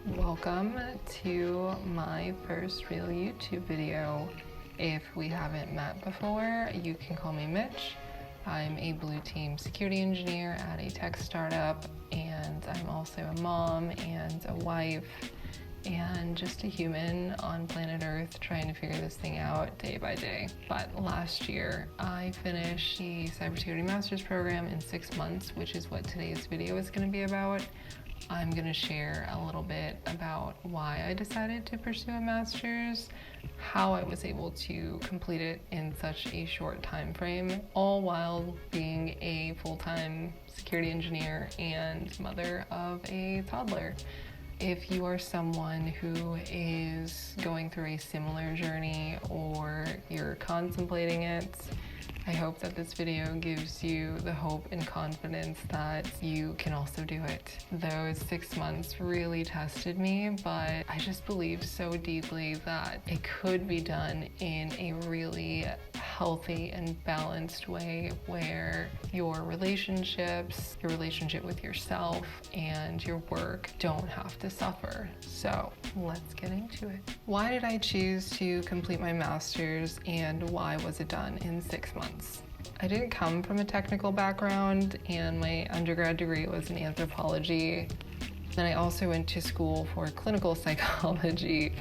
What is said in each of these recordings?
Welcome to my first real YouTube video. If we haven't met before, you can call me Mitch. I'm a blue team security engineer at a tech startup, and I'm also a mom and a wife and just a human on planet Earth trying to figure this thing out day by day. But last year, I finished the Cybersecurity Master's program in 6 months, which is what today's video is going to be about. I'm going to share a little bit about why I decided to pursue a master's, how I was able to complete it in such a short time frame, all while being a full-time security engineer and mother of a toddler. If you are someone who is going through a similar journey or you're contemplating it, I hope that this video gives you the hope and confidence that you can also do it. Those 6 months really tested me, but I just believe so deeply that it could be done in a really healthy and balanced way where your relationships, your relationship with yourself, and your work don't have to suffer. So let's get into it. Why did I choose to complete my master's and why was it done in 6 months? I didn't come from a technical background, and my undergrad degree was in anthropology. Then I also went to school for clinical psychology.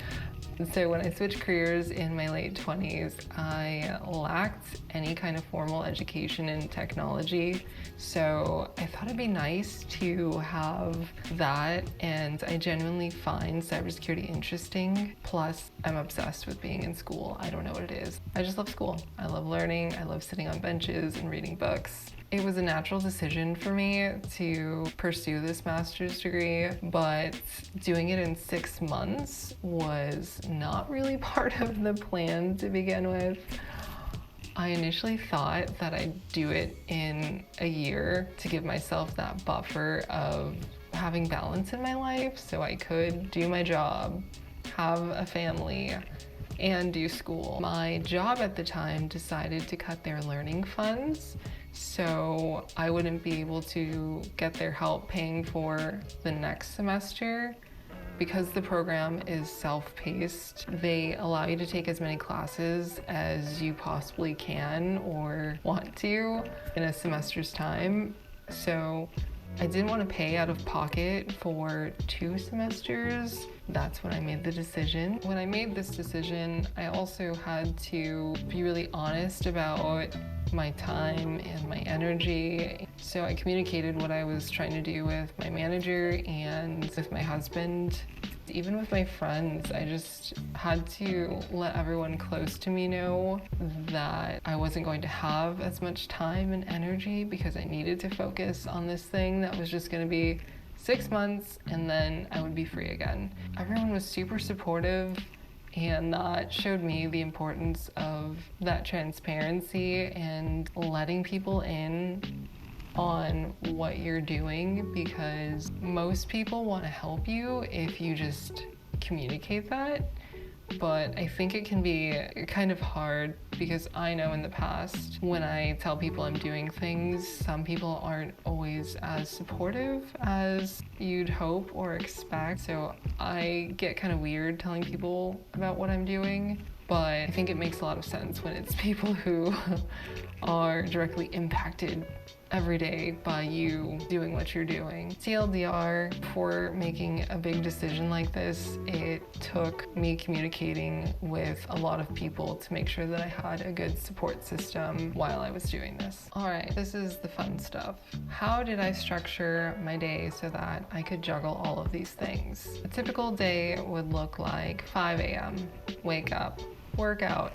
So when I switched careers in my late 20s, I lacked any kind of formal education in technology. So I thought it'd be nice to have that, and I genuinely find cybersecurity interesting. Plus, I'm obsessed with being in school. I don't know what it is. I just love school. I love learning. I love sitting on benches and reading books. It was a natural decision for me to pursue this master's degree, but doing it in 6 months was not really part of the plan to begin with. I initially thought that I'd do it in a year to give myself that buffer of having balance in my life so I could do my job, have a family, and do school. My job at the time decided to cut their learning funds, so I wouldn't be able to get their help paying for the next semester. Because the program is self-paced, they allow you to take as many classes as you possibly can or want to in a semester's time. So I didn't want to pay out of pocket for 2 semesters. That's when I made the decision. When I made this decision, I also had to be really honest about my time and my energy. So I communicated what I was trying to do with my manager and with my husband. Even with my friends, I just had to let everyone close to me know that I wasn't going to have as much time and energy because I needed to focus on this thing that was just going to be 6 months and then I would be free again. Everyone was super supportive, and that showed me the importance of that transparency and letting people in on what you're doing, because most people want to help you if you just communicate that. But I think it can be kind of hard because I know in the past when I tell people I'm doing things, some people aren't always as supportive as you'd hope or expect. So I get kind of weird telling people about what I'm doing, but I think it makes a lot of sense when it's people who are directly impacted every day by you doing what you're doing. TLDR, for making a big decision like this, it took me communicating with a lot of people to make sure that I had a good support system while I was doing this. All right, this is the fun stuff. How did I structure my day so that I could juggle all of these things? A typical day would look like 5 a.m., wake up, workout.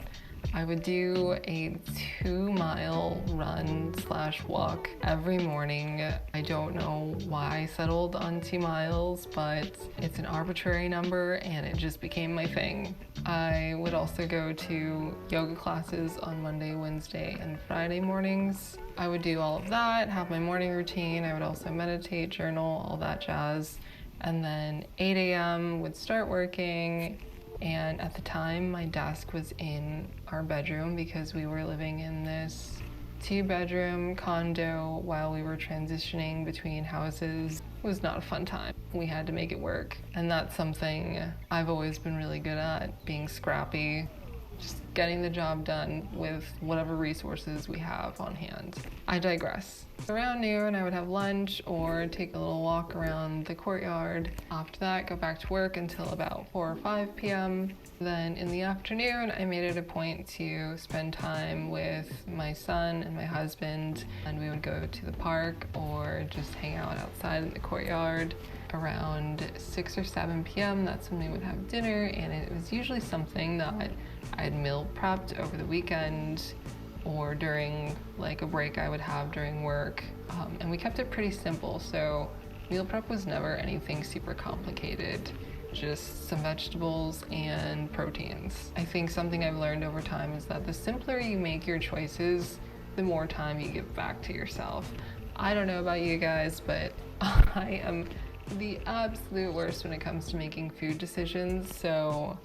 I would do a 2-mile run/walk every morning. I don't know why I settled on 2 miles, but it's an arbitrary number and it just became my thing. I would also go to yoga classes on Monday, Wednesday, and Friday mornings. I would do all of that, have my morning routine. I would also meditate, journal, all that jazz. And then 8 a.m. would start working. And at the time, my desk was in our bedroom because we were living in this 2-bedroom condo while we were transitioning between houses. was not a fun time. We had to make it work, and that's something I've always been really good at, being scrappy, just getting the job done with whatever resources we have on hand. I digress. Around noon, I would have lunch or take a little walk around the courtyard. After that, go back to work until about 4 or 5 p.m. Then in the afternoon, I made it a point to spend time with my son and my husband, and we would go to the park or just hang out outside in the courtyard. Around 6 or 7 p.m., that's when we would have dinner, and it was usually something that I had meal prepped over the weekend or during like a break I would have during work, and we kept it pretty simple, so meal prep was never anything super complicated, just some vegetables and proteins. I think something I've learned over time is that the simpler you make your choices, the more time you give back to yourself. I don't know about you guys, but I am the absolute worst when it comes to making food decisions, so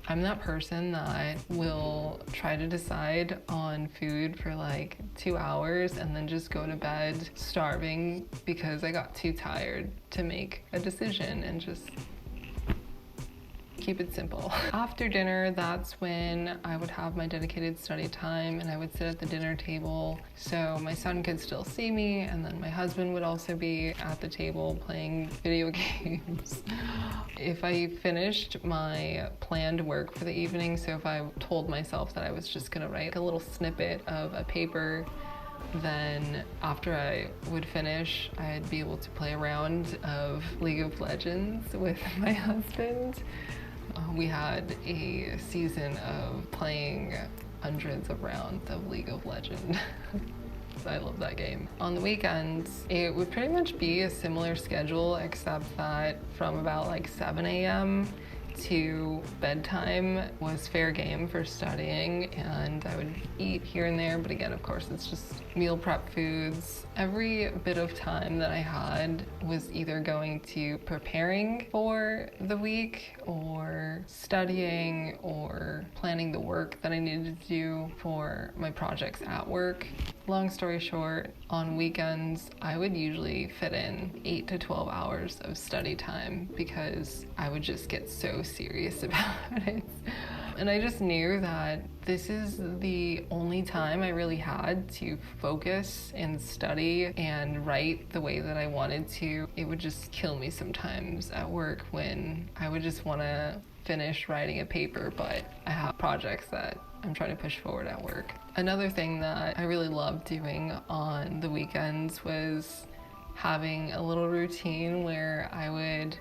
I'm that person that will try to decide on food for like 2 hours and then just go to bed starving because I got too tired to make a decision, and just keep it simple. After dinner, that's when I would have my dedicated study time, and I would sit at the dinner table so my son could still see me, and then my husband would also be at the table playing video games. If I finished my planned work for the evening, so if I told myself that I was just gonna write a little snippet of a paper, then after I would finish, I'd be able to play a round of League of Legends with my husband. We had a season of playing hundreds of rounds of League of Legends. I love that game. On the weekends, it would pretty much be a similar schedule, except that from about like 7 a.m. to bedtime was fair game for studying, and I would eat here and there, but again, of course, it's just meal prep foods. Every bit of time that I had was either going to preparing for the week or studying or planning the work that I needed to do for my projects at work. Long story short, on weekends, I would usually fit in 8 to 12 hours of study time because I would just get so serious about it. And I just knew that this is the only time I really had to focus and study and write the way that I wanted to. It would just kill me sometimes at work when I would just want to finish writing a paper, but I have projects that I'm trying to push forward at work. Another thing that I really loved doing on the weekends was having a little routine where I would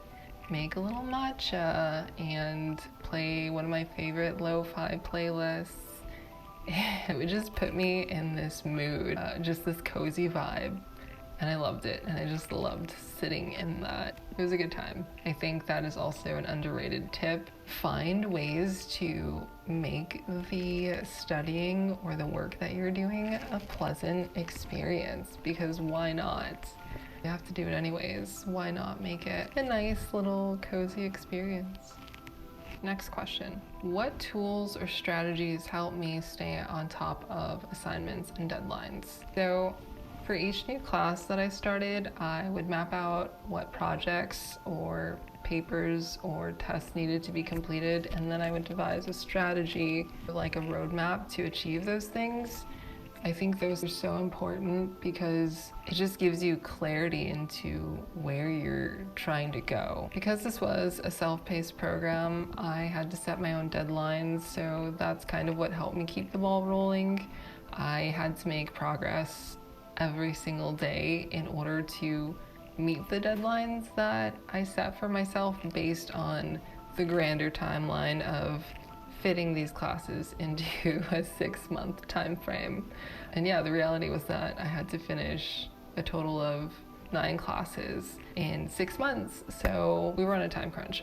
make a little matcha and play one of my favorite lo-fi playlists. It would just put me in this mood, just this cozy vibe, and I loved it, and I just loved sitting in that. It was a good time. I think that is also an underrated tip. Find ways to make the studying or the work that you're doing a pleasant experience, because why not? You have to do it anyways. Why not make it a nice little cozy experience? Next question. What tools or strategies help me stay on top of assignments and deadlines? So for each new class that I started, I would map out what projects or papers or tests needed to be completed, and then I would devise a strategy, like a roadmap to achieve those things. I think those are so important because it just gives you clarity into where you're trying to go. Because this was a self-paced program, I had to set my own deadlines, so that's kind of what helped me keep the ball rolling. I had to make progress every single day in order to meet the deadlines that I set for myself based on the grander timeline of fitting these classes into a 6-month time frame. And yeah, the reality was that I had to finish a total of 9 classes in 6 months, so we were on a time crunch.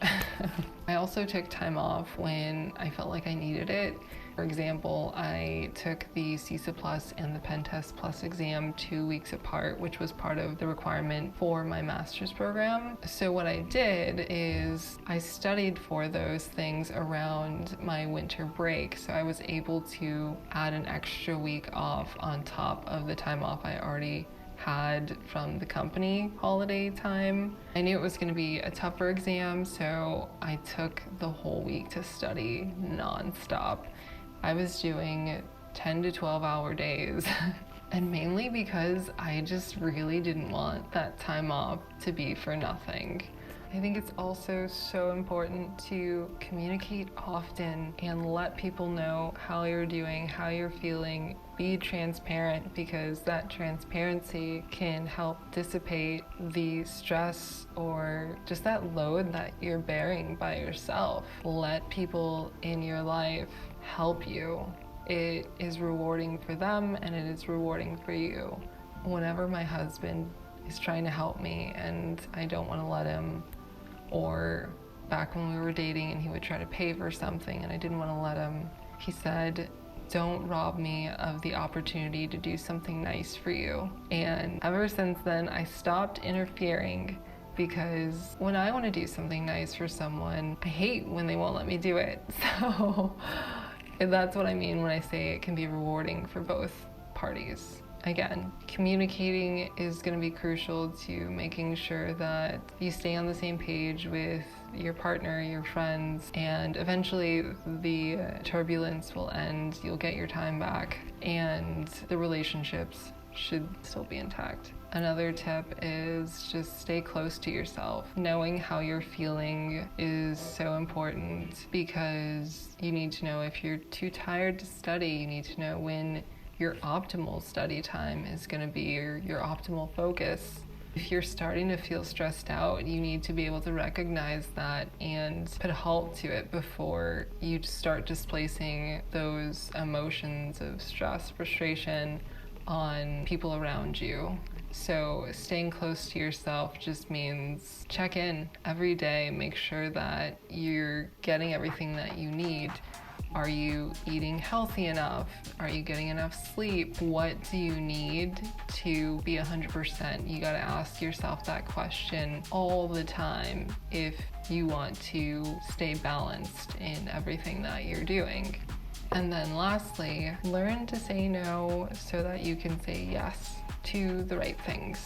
I also took time off when I felt like I needed it. For example, I took the CISA Plus and the Pen Test Plus exam 2 weeks apart, which was part of the requirement for my master's program. So what I did is I studied for those things around my winter break, so I was able to add an extra week off on top of the time off I already had from the company holiday time. I knew it was going to be a tougher exam, so I took the whole week to study nonstop. I was doing 10 to 12-hour days. And mainly because I just really didn't want that time off to be for nothing. I think it's also so important to communicate often and let people know how you're doing, how you're feeling. Be transparent, because that transparency can help dissipate the stress or just that load that you're bearing by yourself. Let people in your life help you. It is rewarding for them and it is rewarding for you. Whenever my husband is trying to help me and I don't want to let him, or back when we were dating and he would try to pay for something and I didn't want to let him, he said, "Don't rob me of the opportunity to do something nice for you." And ever since then, I stopped interfering, because when I want to do something nice for someone, I hate when they won't let me do it. So that's what I mean when I say it can be rewarding for both parties. Again, communicating is going to be crucial to making sure that you stay on the same page with your partner, your friends, and eventually the turbulence will end, you'll get your time back, and the relationships should still be intact. Another tip is just stay close to yourself. Knowing how you're feeling is so important, because you need to know if you're too tired to study. You need to know when your optimal study time is going to be, or your optimal focus. If you're starting to feel stressed out, you need to be able to recognize that and put a halt to it before you start displacing those emotions of stress, frustration on people around you. So staying close to yourself just means check in every day, make sure that you're getting everything that you need. Are you eating healthy enough? Are you getting enough sleep? What do you need to be 100%? You gotta ask yourself that question all the time if you want to stay balanced in everything that you're doing. And then lastly, learn to say no so that you can say yes to the right things.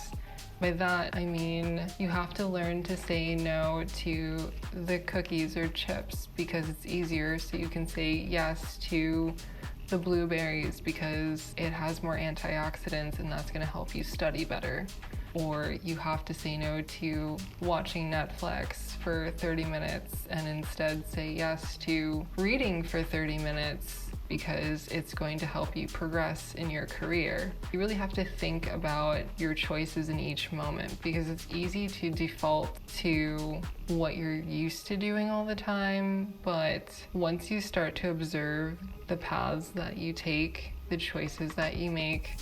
By that, I mean you have to learn to say no to the cookies or chips because it's easier, so you can say yes to the blueberries because it has more antioxidants and that's going to help you study better. Or you have to say no to watching Netflix for 30 minutes and instead say yes to reading for 30 minutes because it's going to help you progress in your career. You really have to think about your choices in each moment, because it's easy to default to what you're used to doing all the time, but once you start to observe the paths that you take, the choices that you make,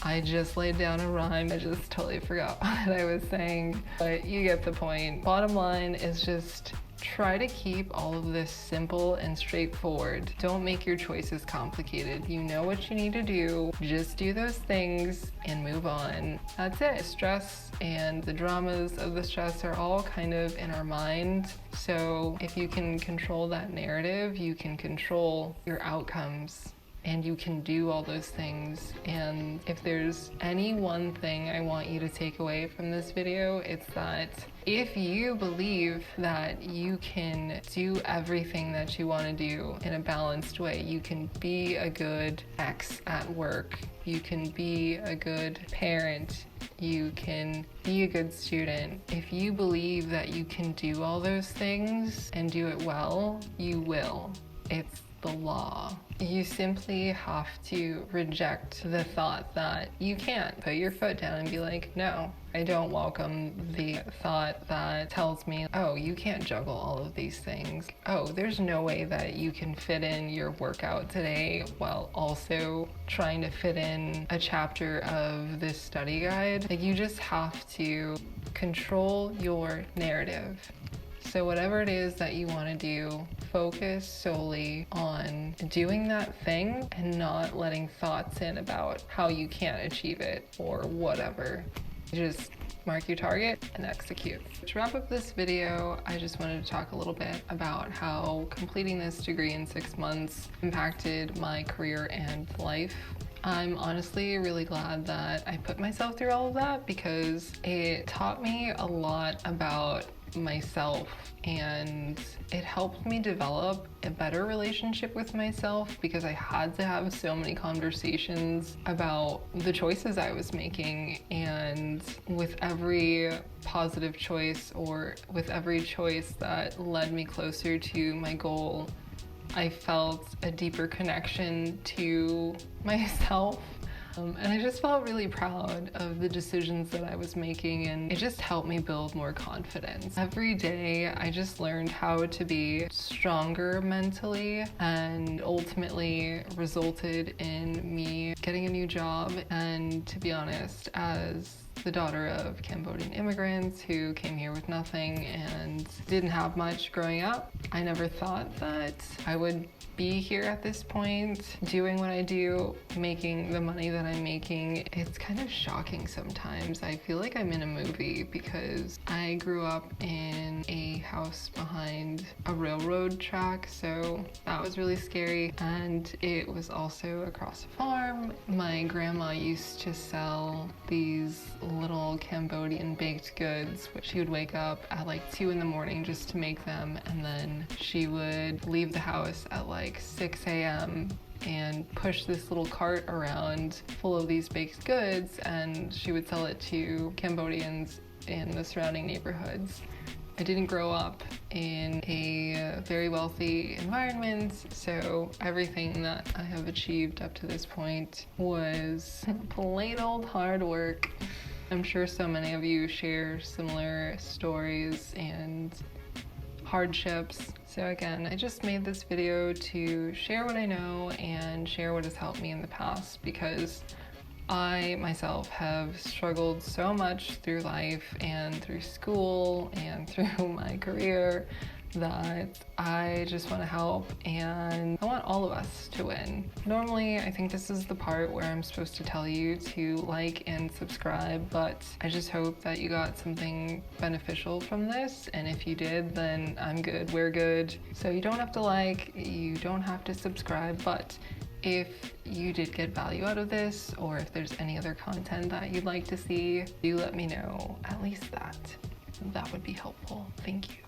I just laid down a rhyme. I just totally forgot what I was saying, but you get the point. Bottom line is just try to keep all of this simple and straightforward. Don't make your choices complicated. You know what you need to do. Just do those things and move on. That's it. Stress and the dramas of the stress are all kind of in our mind. So if you can control that narrative, you can control your outcomes. And you can do all those things. And if there's any one thing I want you to take away from this video, it's that if you believe that you can do everything that you want to do in a balanced way, you can be a good ex at work, you can be a good parent, you can be a good student. If you believe that you can do all those things and do it well, you will. It's the law. You simply have to reject the thought that you can't. Put your foot down and be like, no, I don't welcome the thought that tells me, oh, you can't juggle all of these things. Oh, there's no way that you can fit in your workout today while also trying to fit in a chapter of this study guide. Like, you just have to control your narrative. So whatever it is that you want to do, focus solely on doing that thing and not letting thoughts in about how you can't achieve it or whatever. Just mark your target and execute. To wrap up this video, I just wanted to talk a little bit about how completing this degree in 6 months impacted my career and life. I'm honestly really glad that I put myself through all of that because it taught me a lot about myself, and it helped me develop a better relationship with myself because I had to have so many conversations about the choices I was making, and with every positive choice or with every choice that led me closer to my goal, I felt a deeper connection to myself. And I just felt really proud of the decisions that I was making, and it just helped me build more confidence. Every day, I just learned how to be stronger mentally, and ultimately resulted in me getting a new job. And to be honest, as the daughter of Cambodian immigrants who came here with nothing and didn't have much growing up, I never thought that I would be here at this point, doing what I do, making the money that I'm making. It's kind of shocking sometimes. I feel like I'm in a movie because I grew up in a house behind a railroad track, so that was really scary. And it was also across a farm. My grandma used to sell these little Cambodian baked goods, which she would wake up at like 2 in the morning just to make them, and then she would leave the house at like 6 a.m. and push this little cart around full of these baked goods, and she would sell it to Cambodians in the surrounding neighborhoods. I didn't grow up in a very wealthy environment, so everything that I have achieved up to this point was plain old hard work. I'm sure so many of you share similar stories and hardships. So again, I just made this video to share what I know and share what has helped me in the past, because I myself have struggled so much through life and through school and through my career that I just want to help, and I want all of us to win. Normally, I think this is the part where I'm supposed to tell you to like and subscribe, but I just hope that you got something beneficial from this, and if you did, then I'm good, we're good. So you don't have to like, you don't have to subscribe, but if you did get value out of this, or if there's any other content that you'd like to see, do let me know. At least that would be helpful. Thank you.